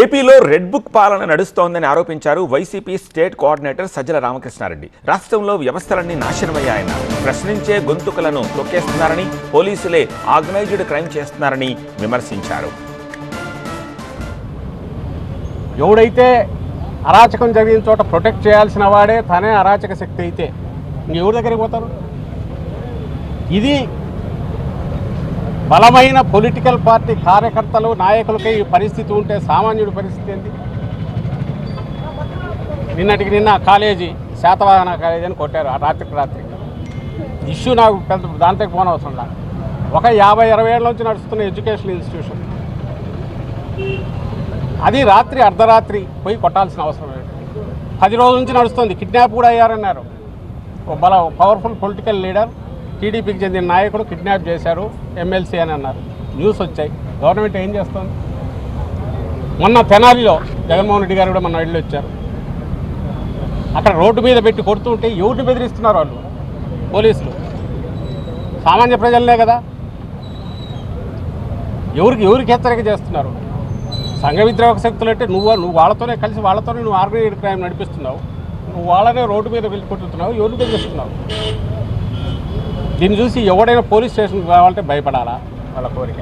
ఏపీలో red book పాలన నడుస్తోందని ఆరోపించారు వైసీపీ స్టేట్ కోఆర్డినేటర్ సజ్జల రామకృష్ణారెడ్డి. రాష్ట్రంలో వ్యవస్థలన్నీ నాశనమయ్యాయన్న, ప్రశ్నించే గొంతుకలను తొక్కేస్తున్నారని, పోలీసులే ఆర్గనైజ్డ్ క్రైమ్ చేస్తున్నారని విమర్శించారు. ఎవడైతే అరాచకం జరిగిన చోట ప్రొటెక్ట్ చేయాల్సిన వాడే తనే అరాచక శక్తి అయితే ఎవరి దగ్గరికి పోతారు? ఇది బలమైన పొలిటికల్ పార్టీ కార్యకర్తలు నాయకులకే ఈ పరిస్థితి ఉంటే సామాన్యుడి పరిస్థితి ఏంటి? నిన్నటికి నిన్న కాలేజీ శాతవాహన కాలేజీ అని కొట్టారు రాత్రికి రాత్రి. ఇష్యూ నాకు పెద్ద దాంట్లోకి పోనవసరం లేదు. ఒక 50-60 ఏళ్ళ నుంచి నడుస్తున్న ఎడ్యుకేషన్ ఇన్స్టిట్యూషన్, అది రాత్రి అర్ధరాత్రి పోయి కొట్టాల్సిన అవసరం లేదు. 10 రోజుల నుంచి నడుస్తుంది. కిడ్నాప్ కూడా అయ్యారన్నారు. ఒక పవర్ఫుల్ పొలిటికల్ లీడర్, టీడీపీకి చెందిన నాయకుడు కిడ్నాప్ చేశారు ఎమ్మెల్సీ అని అన్నారు. న్యూస్ వచ్చాయి. గవర్నమెంట్ ఏం చేస్తుంది? మొన్న తెనాలిలో జగన్మోహన్ రెడ్డి గారు కూడా మొన్న వెళ్ళి వచ్చారు. అక్కడ రోడ్డు మీద పెట్టి కొడుతుంటే ఎవరిని బెదిరిస్తున్నారు వాళ్ళు? పోలీసులు. సామాన్య ప్రజలనే కదా. ఎవరికి హెచ్చరిక చేస్తున్నారు? సంఘ విద్రోహక శక్తులు అంటే నువ్వు వాళ్ళతోనే కలిసి వాళ్ళతోనే నువ్వు ఆర్గనైజ్డ్ క్రైమ్ నడిపిస్తున్నావు. నువ్వు వాళ్ళనే రోడ్డు మీద వెళ్ళి కొట్టుతున్నావు. ఎవరిని బెదిరిస్తున్నావు? దీన్ని చూసి ఎవడైనా పోలీస్ స్టేషన్కి రావాలంటే భయపడాలా? వాళ్ళ కోరిక.